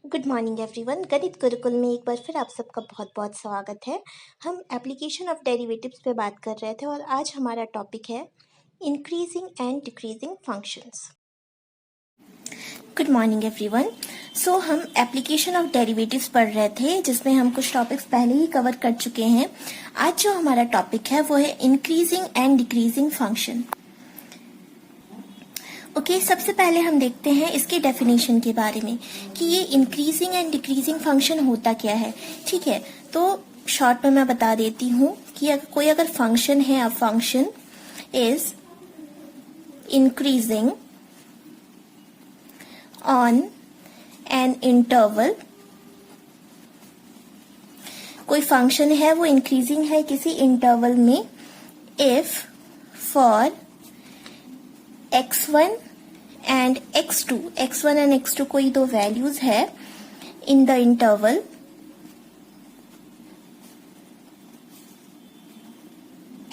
Good morning everyone. गणित गुरुकुल में एक बार फिर आप सबका बहुत बहुत स्वागत है। हम एप्लीकेशन ऑफ डेरिवेटिव्स पे बात कर रहे थे और आज हमारा टॉपिक है increasing and decreasing functions. Good morning everyone. So हम एप्लीकेशन ऑफ डेरिवेटिव्स पढ़ रहे थे जिसमें हम कुछ टॉपिक्स पहले ही कवर कर चुके हैं। आज जो हमारा टॉपिक है वो है increasing and decreasing function. Okay, सबसे पहले हम देखते हैं इसके डेफिनेशन के बारे में कि ये इंक्रीजिंग एंड डिक्रीजिंग फंक्शन होता क्या है। ठीक है, तो शॉर्ट में मैं बता देती हूँ कि अगर फंक्शन है, a function is increasing on an interval, कोई फंक्शन है वो इंक्रीजिंग है किसी इंटरवल में, if for x1 and x2, x1 and x2 कोई दो वैल्यूज है in the interval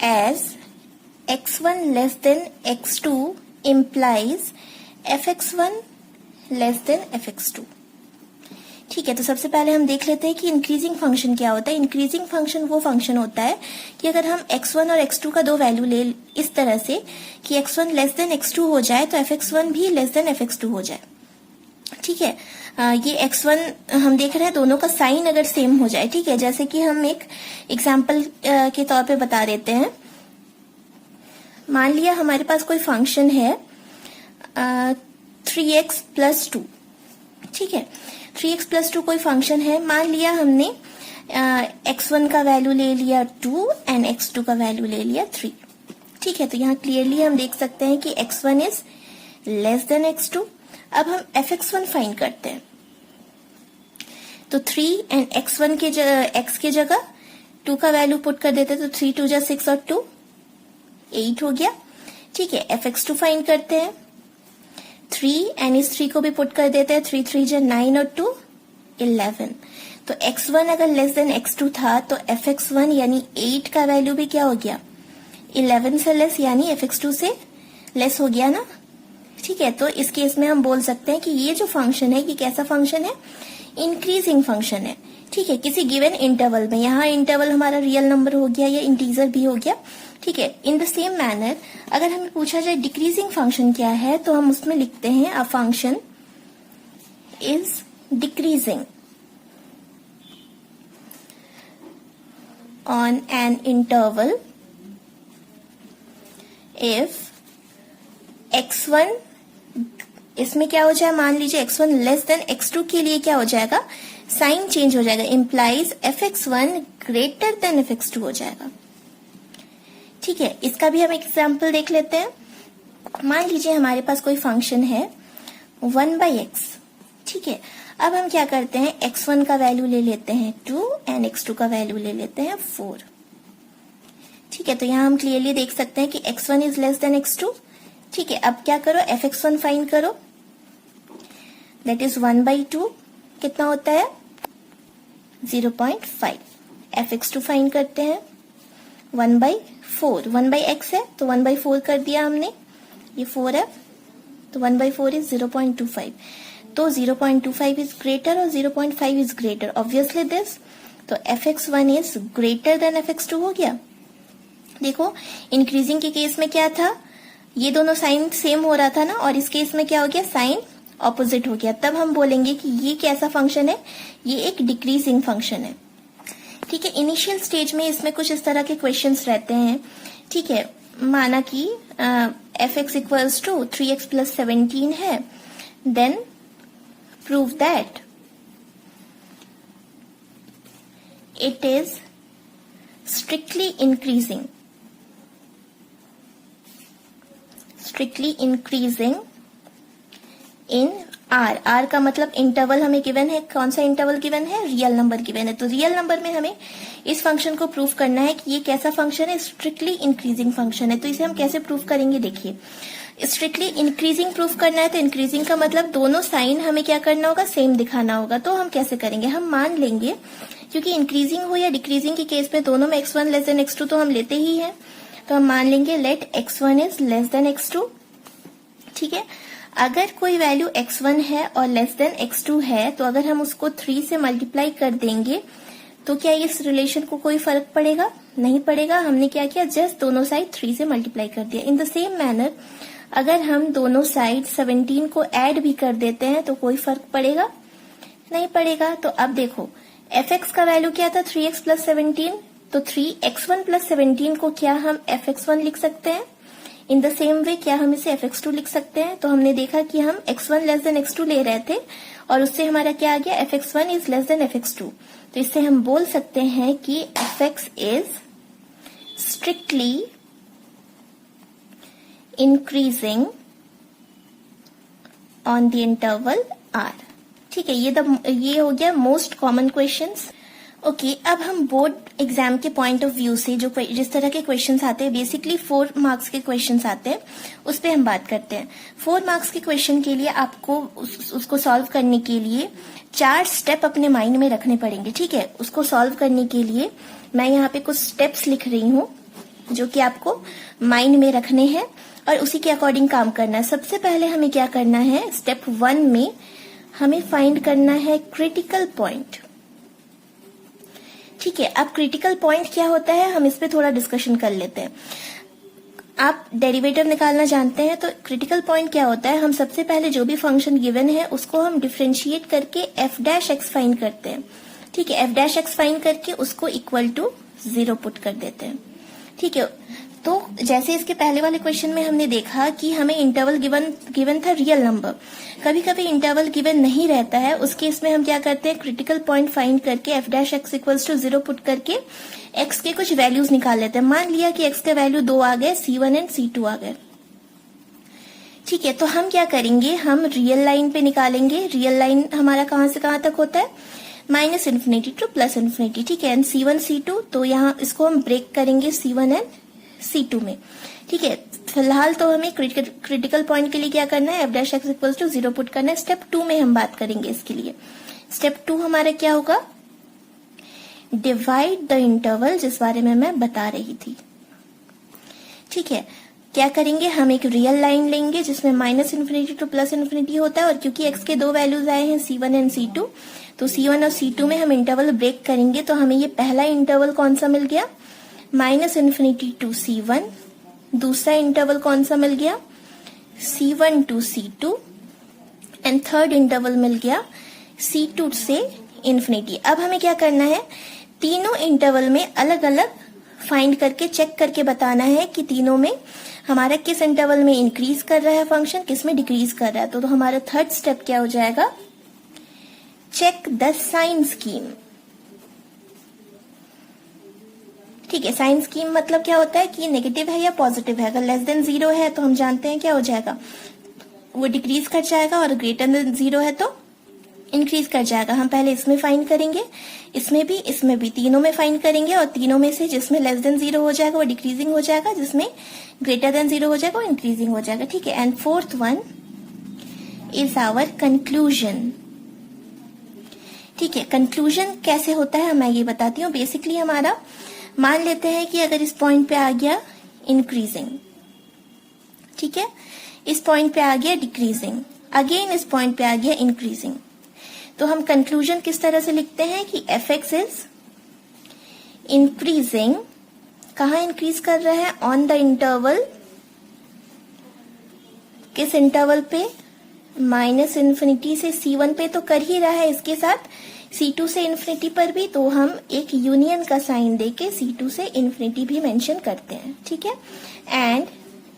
as x1 less than x2 implies fx1 less than fx2। ठीक है, तो सबसे पहले हम देख लेते हैं कि इंक्रीजिंग फंक्शन क्या होता है। इंक्रीजिंग फंक्शन वो फंक्शन होता है कि अगर हम x1 और x2 का दो वैल्यू ले इस तरह से कि x1 लेस देन x2 हो जाए तो fx1 भी लेस देन fx2 हो जाए। ठीक है, ये x1 हम देख रहे हैं दोनों का साइन अगर सेम हो जाए। ठीक है, जैसे कि हम एक एग्जाम्पल के तौर पे बता देते हैं। मान लिया हमारे पास कोई फंक्शन है 3x प्लस 2। ठीक है, 3x प्लस 2 कोई फंक्शन है। मान लिया हमने x1 का वैल्यू ले लिया 2 एंड x2 का वैल्यू ले लिया 3। ठीक है, तो यहाँ क्लियरली हम देख सकते हैं कि x1 is less than x2। अब हम fx1 फाइंड करते हैं, तो 3 एंड x1 के x के जगह 2 का वैल्यू पुट कर देते हैं, तो 3 2 जा 6 और 2 8 हो गया। ठीक है, fx2 फाइंड करते हैं, 3 एंड इस 3 को भी पुट कर देते हैं, 3 3 जा 9 और 2 11। तो x1 अगर लेस देन x2 था तो fx1 यानी 8 का वैल्यू भी क्या हो गया, 11 से लेस यानी fx2 से लेस हो गया ना। ठीक है, तो इस केस में हम बोल सकते हैं कि ये जो फंक्शन है ये कैसा फंक्शन है, इंक्रीजिंग फंक्शन है। ठीक है, किसी गिवन इंटरवल में, यहाँ इंटरवल हमारा रियल नंबर हो गया या इंटीजर भी हो गया। ठीक है, इन द सेम मैनर अगर हमें पूछा जाए डिक्रीजिंग फंक्शन क्या है तो हम उसमें लिखते हैं a function is decreasing on an interval if x1, इसमें क्या हो जाए, मान लीजिए x1 लेस देन x2 के लिए क्या हो जाएगा, साइन चेंज हो जाएगा, implies fx1 greater than fx2 हो जाएगा। ठीक है, इसका भी हम एग्जाम्पल देख लेते हैं। मान लीजिए हमारे पास कोई फंक्शन है 1/x। ठीक है, अब हम क्या करते हैं, x1 का वैल्यू ले लेते हैं 2 एंड x2 का वैल्यू ले लेते हैं 4। ठीक है, तो यहाँ हम क्लियरली देख सकते हैं कि x1 is less than x2। ठीक है, अब क्या करो, fx1 फाइंड करो, दैट इज 1/2 कितना होता है 0.5। fx2 फाइंड करते हैं 1/4, 1/x है तो 1/4 कर दिया हमने, ये 4 है तो 1/4 इज 0.25। तो 0.25 इज ग्रेटर और 0.5 इज ग्रेटर, ऑब्वियसली दिस, तो fx1 is greater than fx2 हो गया। देखो इंक्रीजिंग के केस में क्या था, ये दोनों साइन सेम हो रहा था ना, और इस केस में क्या हो गया, साइन ऑपोजिट हो गया। तब हम बोलेंगे कि ये कैसा फंक्शन है, ये एक डिक्रीजिंग फंक्शन है। ठीक है, इनिशियल स्टेज में इसमें कुछ इस तरह के क्वेश्चंस रहते हैं। ठीक है, माना कि fx equals to 3x plus 17 है, then prove that it is strictly increasing, strictly increasing in R का मतलब इंटरवल हमें गिवन है, कौन सा इंटरवल गिवन है, रियल नंबर गिवन है। तो रियल नंबर में हमें इस फंक्शन को प्रूव करना है कि ये कैसा फंक्शन है, स्ट्रिक्टली इंक्रीजिंग फंक्शन है। तो इसे हम कैसे प्रूव करेंगे, देखिए स्ट्रिक्टली इंक्रीजिंग प्रूव करना है तो इंक्रीजिंग का मतलब दोनों साइन हमें क्या करना होगा, सेम दिखाना होगा। तो हम कैसे करेंगे, हम मान लेंगे क्योंकि इंक्रीजिंग हो या डिक्रीजिंग के केस में दोनों में x1 लेस देन x2 तो हम लेते ही हैं, तो हम मान लेंगे late x1 is less than x2। ठीक है, अगर कोई वैल्यू x1 है और लेस देन x2 है, तो अगर हम उसको 3 से मल्टीप्लाई कर देंगे तो क्या इस रिलेशन को कोई फर्क पड़ेगा? नहीं पड़ेगा। हमने क्या किया, जस्ट दोनों साइड 3 से मल्टीप्लाई कर दिया। इन द सेम मैनर अगर हम दोनों साइड 17 को ऐड भी कर देते हैं तो कोई फर्क पड़ेगा? नहीं पड़ेगा। तो अब देखो fx का वैल्यू क्या था, 3x प्लस 17, तो 3x1 प्लस 17 को क्या हम fx1 लिख सकते हैं? इन द सेम वे क्या हम इसे fx2 लिख सकते हैं? तो हमने देखा कि हम x1 लेस देन x2 ले रहे थे और उससे हमारा क्या आ गया, fx1 is less than fx2। तो इससे हम बोल सकते हैं कि fx is strictly increasing on the interval r। ठीक है, ये हो गया मोस्ट कॉमन क्वेश्चंस। ओके, अब हम बोर्ड एग्जाम के पॉइंट ऑफ व्यू से जो जिस तरह के क्वेश्चंस आते हैं, बेसिकली 4 मार्क्स के क्वेश्चंस आते हैं, उस पे हम बात करते हैं। 4 मार्क्स के क्वेश्चन के लिए आपको उसको सॉल्व करने के लिए 4 स्टेप अपने माइंड में रखने पड़ेंगे। ठीक है, उसको सॉल्व करने के लिए मैं यहाँ पे कुछ स्टेप्स लिख रही हूँ जो कि आपको माइंड में रखने हैं और उसी के अकॉर्डिंग काम करना है। सबसे पहले हमें क्या करना है, स्टेप 1 में हमें फाइंड करना है क्रिटिकल पॉइंट। ठीक है, अब क्रिटिकल पॉइंट क्या होता है, हम इस पे थोड़ा डिस्कशन कर लेते हैं। आप डेरिवेटिव निकालना जानते हैं, तो क्रिटिकल पॉइंट क्या होता है, हम सबसे पहले जो भी फंक्शन गिवन है उसको हम डिफरेंशिएट करके f डैश एक्स फाइंड करते हैं। ठीक है, f डैश एक्स फाइंड करके उसको इक्वल टू 0 पुट कर देते हैं। ठीक है, तो जैसे इसके पहले वाले क्वेश्चन में हमने देखा कि हमें इंटरवल गिवन था रियल नंबर। कभी कभी इंटरवल गिवन नहीं रहता है, उस केस में हम क्या करते हैं, क्रिटिकल पॉइंट फाइंड करके f dash x equals to 0 put करके x के कुछ वैल्यूज निकाल लेते हैं। मान लिया कि x का वैल्यू 2 आ गए, c1 एंड c2 आ गए। ठीक है, तो हम क्या करेंगे, हम रियल लाइन पे निकालेंगे। रियल लाइन हमारा कहां से कहां तक होता है, minus infinity two plus infinity. ठीक है, एंड c1 c2, तो यहाँ इसको हम ब्रेक करेंगे c1 एंड c2 में। ठीक है, फिलहाल तो हमें क्रिटिकल पॉइंट के लिए क्या करना है, f dash x equals to 0 put करना है। स्टेप 2 में हम बात करेंगे इसके लिए। स्टेप 2 हमारा क्या होगा, डिवाइड द इंटरवल, जिस बारे में मैं बता रही थी। ठीक है, क्या करेंगे, हम एक रियल लाइन लेंगे जिसमें minus infinity two plus infinity होता है, और क्योंकि x के 2 वैल्यूज आए हैं c1 एंड c2, तो c1 और c2 में हम इंटरवल ब्रेक करेंगे। तो हमें ये पहला इंटरवल कौन सा मिल गया, माइनस इन्फिनिटी टू c1। दूसरा इंटरवल कौन सा मिल गया, c1 to c2, and third interval मिल गया c2 से इन्फिनिटी। अब हमें क्या करना है, तीनों इंटरवल में अलग अलग फाइंड करके चेक करके बताना है कि तीनों में हमारा किस इंटरवल में इंक्रीज कर रहा है फंक्शन, किस में डिक्रीज कर रहा है। तो हमारा थर्ड स्टेप क्या हो जाएगा, चेक द साइन स्कीम। ठीक है, साइन स्कीम मतलब क्या होता है कि नेगेटिव है या पॉजिटिव है। अगर लेस देन 0 है तो हम जानते हैं क्या हो जाएगा, वो डिक्रीज कर जाएगा, और ग्रेटर देन 0 है तो इंक्रीज कर जाएगा। हम पहले इसमें फाइंड करेंगे, इसमें भी, तीनों में फाइंड करेंगे, और तीनों में से जिसमें लेस देन 0 हो जाएगा वो डिक्रीजिंग हो जाएगा, जिसमें ग्रेटर देन 0 हो जाएगा वो इंक्रीजिंग हो जाएगा। ठीक है, and fourth one is our conclusion. ठीक है, कंक्लूजन कैसे होता है मैं ये बताती हूँ। बेसिकली हमारा मान लेते हैं कि अगर इस पॉइंट पे आ गया इंक्रीजिंग, ठीक है, इस पॉइंट पे आ गया डिक्रीजिंग, अगेन इस पॉइंट पे आ गया इंक्रीजिंग, तो हम कंक्लूजन किस तरह से लिखते हैं कि fx इज इंक्रीजिंग। कहाँ इंक्रीज कर रहा है, ऑन द इंटरवल, किस इंटरवल पे, माइनस इन्फिनिटी से c1 पे तो कर ही रहा है, इसके साथ c2 से इन्फिनिटी पर भी, तो हम एक यूनियन का साइन देके c2 से इन्फिनिटी भी मेंशन करते हैं। ठीक है, and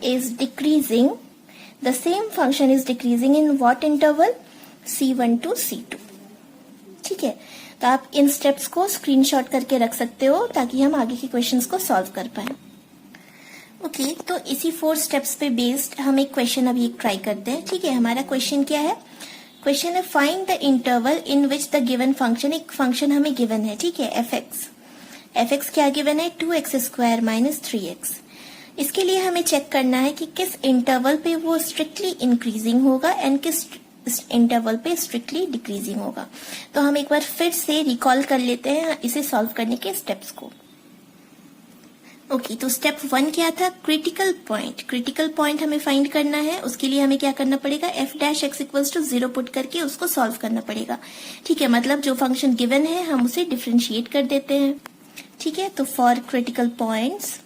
is decreasing, the same function is decreasing in what interval, c1 to c2। ठीक है, तो आप इन स्टेप्स को स्क्रीनशॉट करके रख सकते हो ताकि हम आगे के क्वेश्चंस को सॉल्व कर पाए। ओके, तो इसी 4 स्टेप्स पे बेस्ड हम एक क्वेश्चन अभी ट्राई करते हैं। ठीक है, हमारा क्वेश्चन क्या है, क्वेश्चन है find the interval in which the given function, एक फंक्शन हमें गिवन है। ठीक है, fx क्या गिवन है, 2x स्क्वायर माइनस 3x। इसके लिए हमें चेक करना है कि किस इंटरवल पे वो स्ट्रिक्टली इंक्रीजिंग होगा एंड किस इंटरवल पे स्ट्रिक्टली डिक्रीजिंग होगा। तो हम एक बार फिर से रिकॉल कर लेते हैं इसे सॉल्व करने के स्टेप्स को। ओके, तो स्टेप 1 क्या था? Critical point. क्रिटिकल पॉइंट हमें फाइंड करना है, उसके लिए हमें क्या करना पड़ेगा? F dash x equals to 0 put करके उसको सॉल्व करना पड़ेगा। ठीक है, मतलब जो फंक्शन गिवन है हम उसे डिफरेंशिएट कर देते हैं। ठीक है, तो for critical points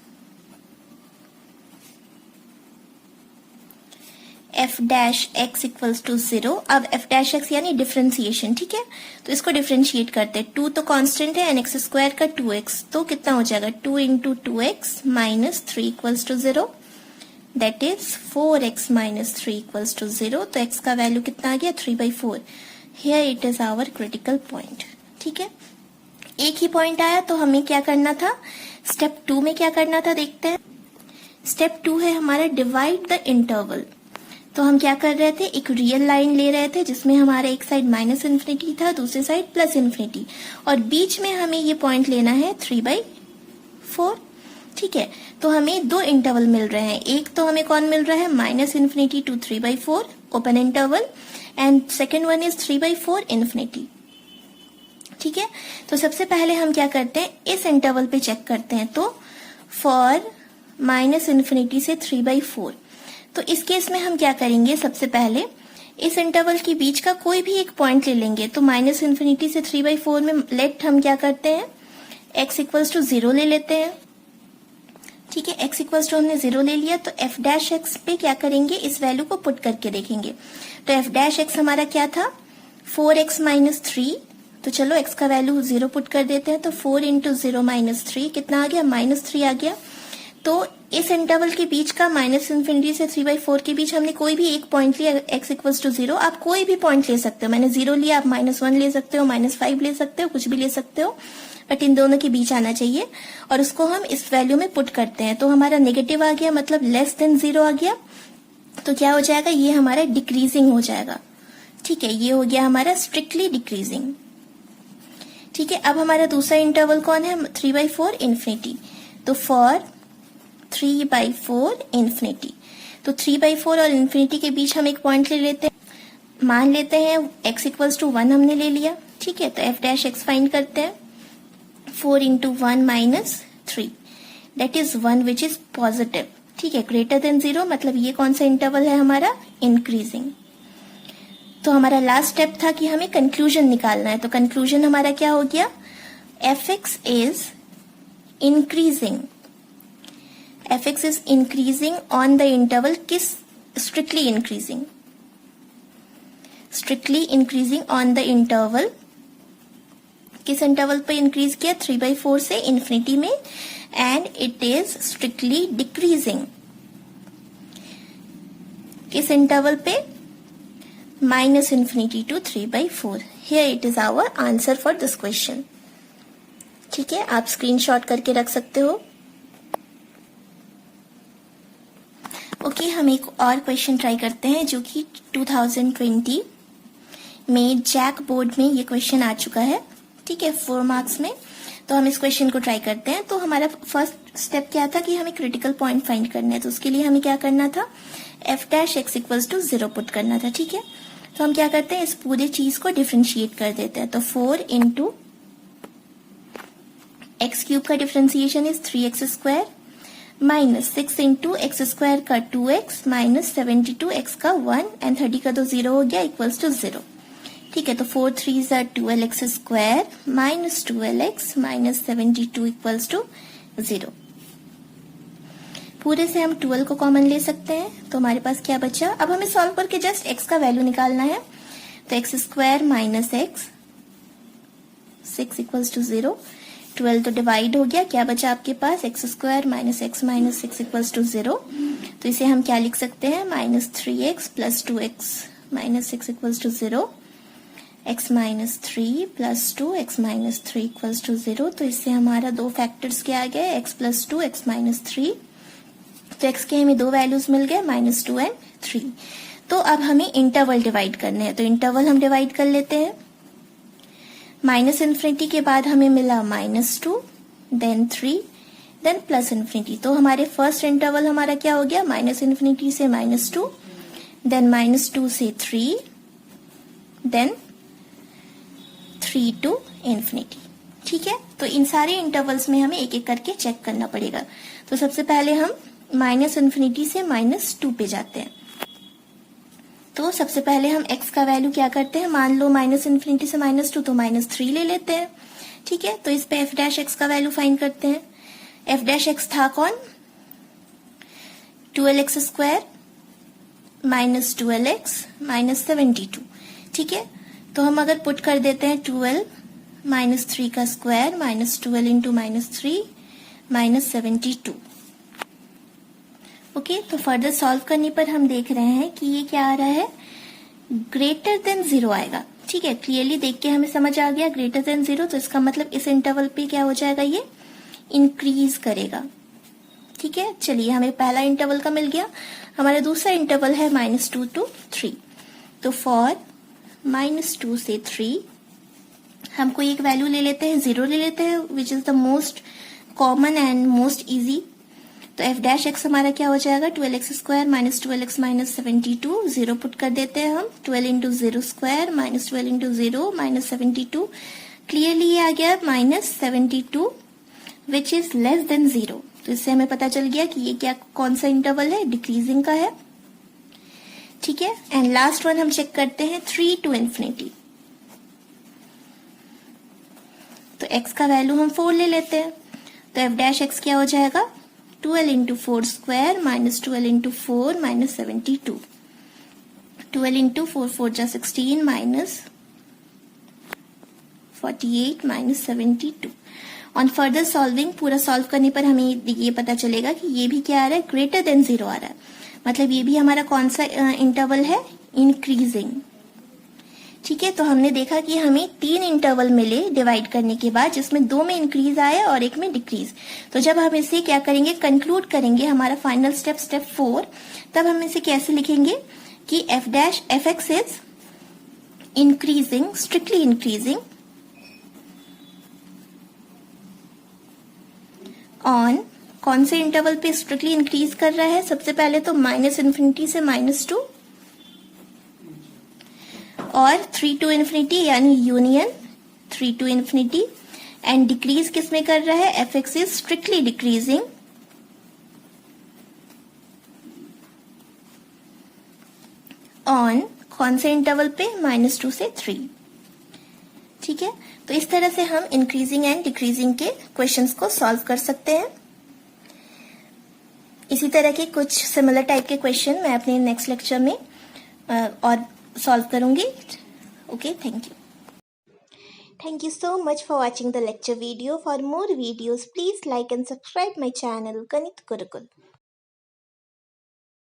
f dash x equals to 0। अब एफ डैश एक्स यानी डिफरेंशिएशन। ठीक है, तो इसको डिफरेंशिएट करते हैं। 2 तो कांस्टेंट है एंड एक्स स्क्वायर का 2x, तो कितना हो जाएगा? 2 into 2x minus 3 equals to 0, that is 4x minus 3 equals to 0। तो x का वैल्यू कितना आ गया? 3/4। Here it is our critical point. ठीक है, एक ही पॉइंट आया तो हमें क्या करना था? स्टेप 2 में क्या करना था देखते हैं। स्टेप 2 है हमारा डिवाइड द इंटरवल। तो हम क्या कर रहे थे? एक रियल लाइन ले रहे थे जिसमें हमारा एक साइड माइनस इन्फिनिटी था, दूसरी साइड प्लस इन्फिनिटी, और बीच में हमें ये पॉइंट लेना है 3/4। ठीक है, तो हमें 2 इंटरवल मिल रहे हैं। एक तो हमें कौन मिल रहा है? Minus infinity to 3/4 open interval, and second one is 3/4 infinity. ठीक है, तो सबसे पहले हम क्या करते हैं? इस इंटरवल पे चेक करते हैं। तो फॉर माइनस इन्फिनिटी से 3/4, तो इस केस में हम क्या करेंगे? सबसे पहले इस इंटरवल के बीच का कोई भी एक पॉइंट ले लेंगे। तो माइनस इन्फिनिटी से 3/4 में लेट हम क्या करते हैं? x इक्वल्स टू 0 ले लेते हैं। ठीक है, x इक्वल्स टू हमने 0 ले लिया, तो f डैश x पे क्या करेंगे? इस वैल्यू को पुट करके देखेंगे। तो f डैश x हमारा क्या था? 4x minus 3। तो चलो x का वैल्यू 0 पुट कर देते हैं। तो 4 इंटू 0 माइनस 3 कितना आ गया? -3 आ गया। तो इस इंटरवल के बीच का माइनस इन्फिनिटी से 3/4 के बीच हमने कोई भी एक पॉइंट लिया x इक्वल्स टू 0। आप कोई भी पॉइंट ले सकते हो। मैंने 0 लिया, आप -1 ले सकते हो, -5 ले सकते हो, कुछ भी ले सकते हो, बट इन दोनों के बीच आना चाहिए। और उसको हम इस वैल्यू में पुट करते हैं। तो हमारा नेगेटिव आ गया, मतलब लेस देन 0 आ गया। तो क्या हो जाएगा? ये हमारा डिक्रीजिंग हो जाएगा। ठीक है, ये हो गया हमारा स्ट्रिक्टली डिक्रीजिंग। ठीक है, अब हमारा दूसरा इंटरवल कौन है? 3/4 इन्फिनिटी। तो फॉर 3/4 इन्फिनिटी, तो 3/4 और इन्फिनिटी के बीच हम एक पॉइंट ले लेते हैं। मान लेते हैं x इक्वल्स टू 1 हमने ले लिया। ठीक है, तो f डैश x फाइंड करते हैं। 4 into 1 minus 3, that is 1 which is positive. ठीक है, ग्रेटर देन 0, मतलब ये कौन सा इंटरवल है हमारा? इंक्रीजिंग। तो हमारा लास्ट स्टेप था कि हमें कंक्लूजन निकालना है। तो कंक्लूजन हमारा क्या हो गया? fx is increasing. fx is increasing on the interval किस? strictly increasing on the interval। किस इंटरवल पे इंक्रीज किया? 3/4 से इन्फिनिटी में, and it is strictly decreasing किस इंटरवल पे? Minus infinity to 3/4। Here it is our answer for this question. ठीक है, आप स्क्रीनशॉट करके रख सकते हो। ओके, हम एक और क्वेश्चन ट्राई करते हैं जो कि 2020 में जैक बोर्ड में ये क्वेश्चन आ चुका है। ठीक है, 4 मार्क्स में। तो हम इस क्वेश्चन को ट्राई करते हैं। तो हमारा फर्स्ट स्टेप क्या था कि हमें क्रिटिकल पॉइंट फाइंड करना है। तो उसके लिए हमें क्या करना था? F dash x equals to 0 put करना था। ठीक है, तो हम क्या करते हैं? इस पूरे चीज को डिफरेंशिएट कर देते हैं। तो 4 इंटू एक्स क्यूब का differentiation is 3x square minus 6 into x square का 2x माइनस 72x का 1 एंड 30 का तो 0 हो गया इक्वल्स टू 0। ठीक है, तो 4 3 12x square minus 12x minus 72 equals to 0। पूरे से हम 12 को कॉमन ले सकते हैं। तो हमारे पास क्या बचा? अब हमें सॉल्व करके जस्ट x का वैल्यू निकालना है। तो x square minus x 6 equals to 0। 12 तो डिवाइड हो गया, क्या बचा आपके पास? X square minus x minus 6 equals to 0। तो इसे हम क्या लिख सकते हैं? -3x plus 2x minus 6 equals to 0, x minus 3 plus 2 x minus 3 equals to 0। तो इससे हमारा 2 फैक्टर्स क्या आ गए? x plus 2 x minus 3। तो x के हमें 2 वैल्यूज मिल गए, -2 एंड 3। तो अब हमें इंटरवल डिवाइड करने हैं। तो इंटरवल हम डिवाइड कर लेते हैं। माइनस इन्फिनिटी के बाद हमें मिला -2, देन 3, देन प्लस इन्फिनिटी। तो हमारे फर्स्ट इंटरवल हमारा क्या हो गया? माइनस इन्फिनिटी से -2, देन -2 से 3, देन 3 टू इन्फिनिटी। ठीक है, तो इन सारे इंटरवल्स में हमें एक एक करके चेक करना पड़ेगा। तो सबसे पहले हम -∞ से -2 पे जाते हैं। तो सबसे पहले हम x का वैल्यू क्या करते हैं, मान लो -∞ से -2 तो -3 ले लेते हैं। ठीक है, तो इस पे f' का वैल्यू फाइंड करते हैं। f' था कौन, 12x² -12x -72। ठीक है, तो हम अगर पुट कर देते हैं 12 -3 का स्क्वायर -12 इंटू -3 -72। ओके, तो फर्दर सॉल्व करने पर हम देख रहे हैं कि ये क्या आ रहा है, ग्रेटर देन 0 आएगा। ठीक है, क्लियरली देख के हमें समझ आ गया ग्रेटर देन 0, तो इसका मतलब इस इंटरवल पे क्या हो जाएगा, ये इंक्रीज करेगा। ठीक है, चलिए हमें पहला इंटरवल का मिल गया। हमारा दूसरा इंटरवल है -2 to 3। तो फॉर -2 से 3 हम कोई एक वैल्यू ले लेते हैं, 0 ले लेते हैं, which is the most common and most easy. तो f' हमारा क्या हो जाएगा, 12x² -12x -72, 0 पुट कर देते हैं हम, 12 इंटू 0² -12 इंटू 0 -72। क्लियरली ये आ गया -72 विच इज लेस देन 0। तो इससे हमें पता चल गया कि ये क्या, कौन सा इंटरवल है, डिक्रीजिंग का है। ठीक है, एंड लास्ट वन हम चेक करते हैं 3 to ∞। तो x का वैल्यू हम 4 ले लेते हैं, तो f' क्या हो जाएगा, 12 इंटू 4² -12 इंटू 4 -72। 12 इंटू 4 4 जा 16 -48 -72। ऑन फर्दर सॉल्विंग, पूरा सॉल्व करने पर हमें ये पता चलेगा कि ये भी क्या आ रहा है, ग्रेटर देन 0 आ रहा है। मतलब ये भी हमारा कौन सा इंटरवल है, इंक्रीजिंग। ठीक है, तो हमने देखा कि हमें 3 इंटरवल मिले डिवाइड करने के बाद, जिसमें 2 में इंक्रीज आया और एक में डिक्रीज। तो जब हम इसे क्या करेंगे, कंक्लूड करेंगे, हमारा फाइनल स्टेप 4, तब हम इसे कैसे लिखेंगे कि f' is increasing, strictly increasing on, कौन से इंटरवल पे स्ट्रिक्टली इंक्रीज कर रहा है, सबसे पहले तो -∞ से -2 और 3 to ∞, यानी यूनियन 3 to ∞, एंड डिक्रीज किस में कर रहा है, f(x) is strictly decreasing on, कौन से इंटरवल पे, -2 से 3। ठीक है, तो इस तरह से हम इंक्रीजिंग एंड डिक्रीजिंग के क्वेश्चंस को सॉल्व कर सकते हैं। इसी तरह के कुछ सिमिलर टाइप के क्वेश्चन मैं अपने नेक्स्ट लेक्चर में और सॉल्व करूंगी। Okay, thank you. Thank you so much for watching the lecture video. For more videos, please like and subscribe my channel, Ganit Gurukul.